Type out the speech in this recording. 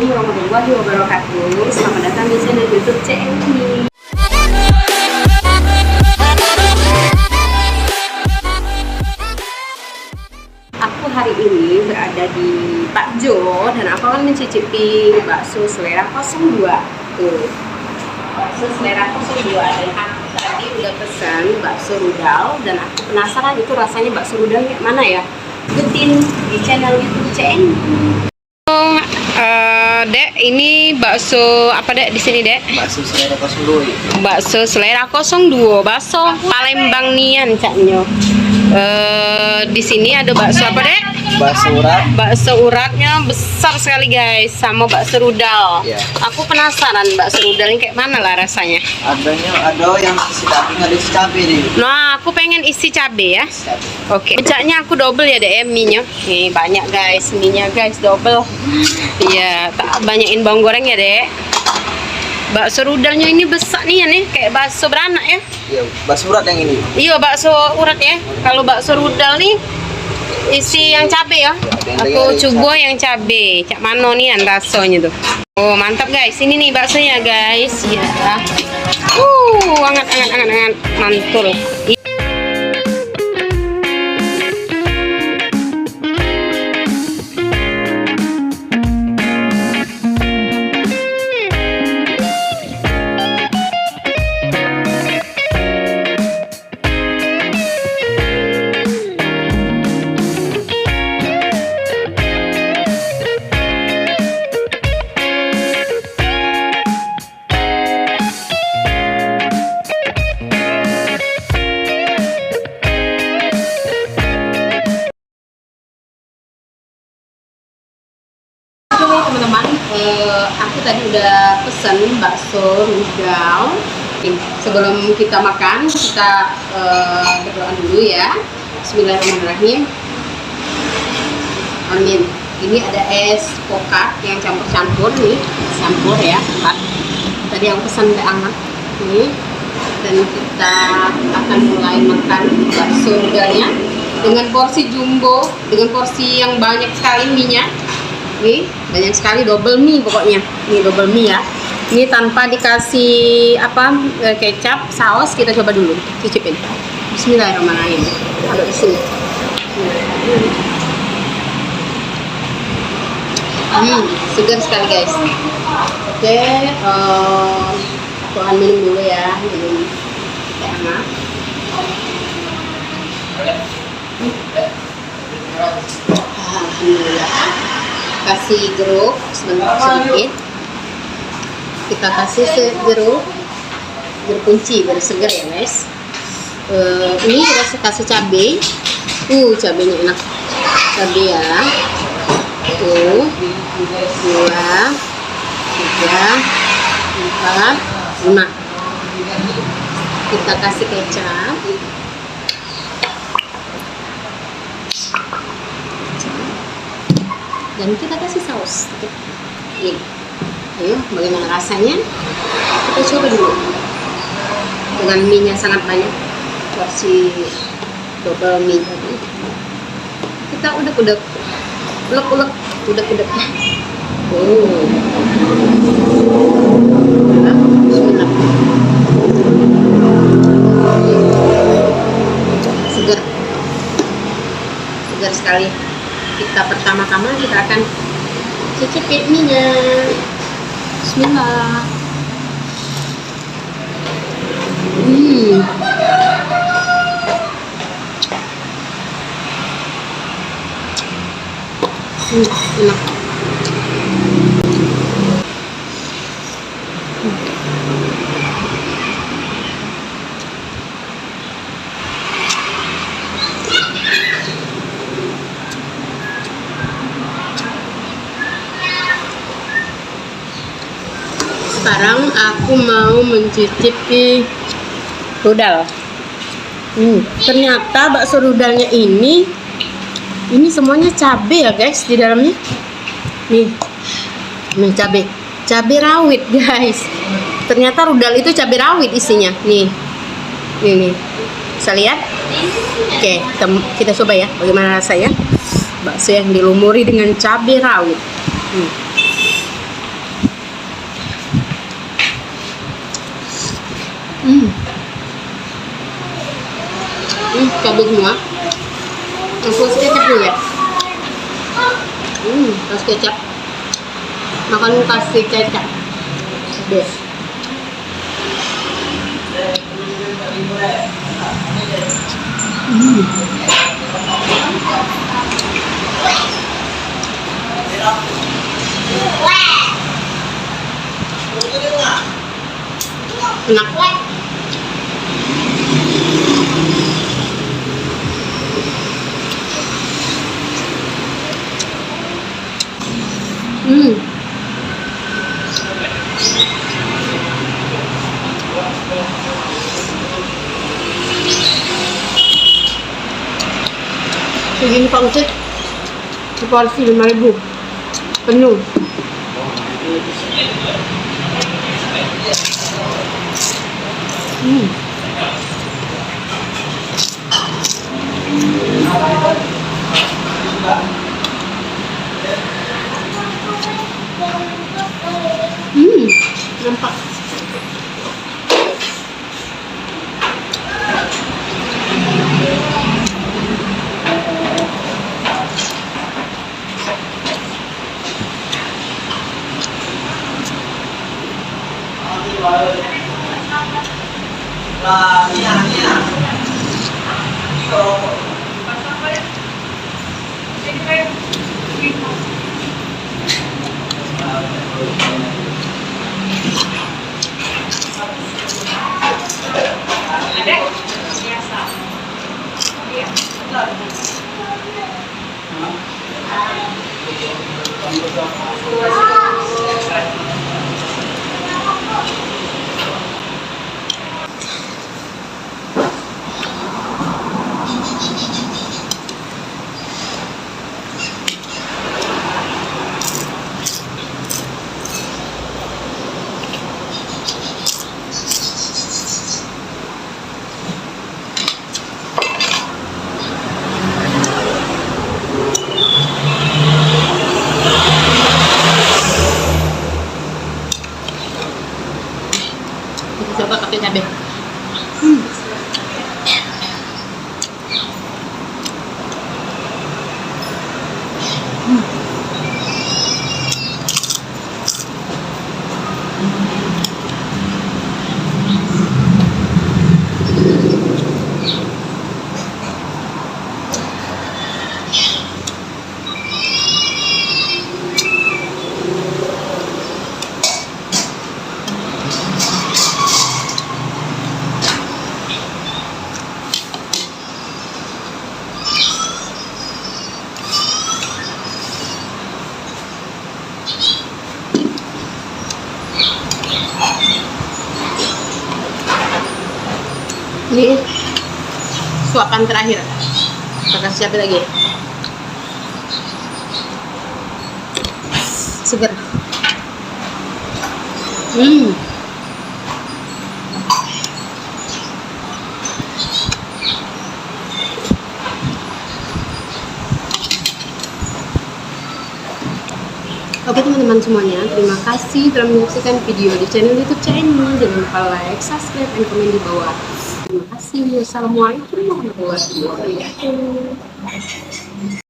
Assalamualaikum warahmatullahi wabarakatuh. Selamat datang di channel YouTube CNI. Aku hari ini berada di Pak Jo dan aku akan mencicipi bakso selera 02. Tuh, bakso selera 02 dan aku tadi udah pesan bakso rudal dan aku penasaran itu rasanya bakso rudal kayak mana ya. Ikutin di channel YouTube CNI. Dek, ini bakso apa Dek di sini Dek? Bakso selera 02. Bakso selera 02, bakso Palembang nian caknyo. Di sini ada bakso apa Dek? Bakso urat. Bakso uratnya besar sekali guys, sama bakso rudal. Ya. Aku penasaran bakso rudal ini kayak mana lah rasanya. Ada yang isi daging, ada isi cabai nih. Nah, aku pengen isi cabe ya. Isi cabai. Oke, becaknya aku double ya Dek, mie-nya. Nih banyak guys, mie-nya guys double. Iya, tak banyakin bawang goreng ya Dek. Bakso rudalnya ini besar nih ya nih, kayak bakso beranak ya. Iya, bakso urat yang ini. Iya, bakso urat ya. Kalau bakso rudal nih isi yang cabe ya. Aku coba yang cabe. Cak mano nih rasanya tuh. Oh, mantap guys. Ini nih baksonya guys. Ya. Anget mantul. Teman-teman, aku tadi udah pesen bakso rudal. Sebelum kita makan, kita berdoa dulu ya. Bismillahirrahmanirrahim. Amin. Ini ada es pokat yang campur-campur nih, campur ya. Tadi aku pesan udah hangat nih. Dan kita akan mulai makan bakso rudalnya dengan porsi jumbo, dengan porsi yang banyak sekali mie-nya. Nih, banyak sekali double mie pokoknya. Ini double mie ya. Ini tanpa dikasih apa kecap, saus. Kita coba dulu, cicipin. Bismillahirrahmanirrahim. Taruh di sini. Segar sekali guys. Oke, aku akan minum dulu ya, minum teh hangat. Alhamdulillah. Kasih jeruk sedikit. Kita kasih jeruk kunci biar segar ya guys. Ini kita kasih cabai. Cabenya enak. Cabai ya. 1, 2, 3, 4, 5. Kita kasih kecap. Dan kita kasih saus. Ini. Ayo, bagaimana rasanya? Kita coba dulu. Dengan mie-nya sangat banyak. Porsi double mie tadi. Kita udah ulek-ulek. Udah-udah. Bismillah. Segar sekali. Kita pertama-tama kita akan cicipin mie-nya. Bismillah. Enak. Sekarang aku mau mencicipi rudal. Ternyata bakso rudalnya ini semuanya cabai ya guys di dalamnya. Nih cabai rawit guys. Ternyata rudal itu cabai rawit isinya. Nih, bisa lihat? Oke, kita coba ya bagaimana rasanya bakso yang dilumuri dengan cabai rawit. cabai semua. Aku kasih kecap dulu ya. Kasih kecap. Makan kasih kecap. Best. Enak. Segini Pak Ucet, seporsi 5.000 penuh. Nampak. Coba pakai cabai. Ini suapan terakhir. Kita kasih cabai lagi. Segar. Oke teman-teman semuanya, terima kasih telah menyaksikan video di channel YouTube channel. Jangan lupa like, subscribe, dan komen di bawah. Terima kasih. Wassalamualaikum warahmatullahi wabarakatuh.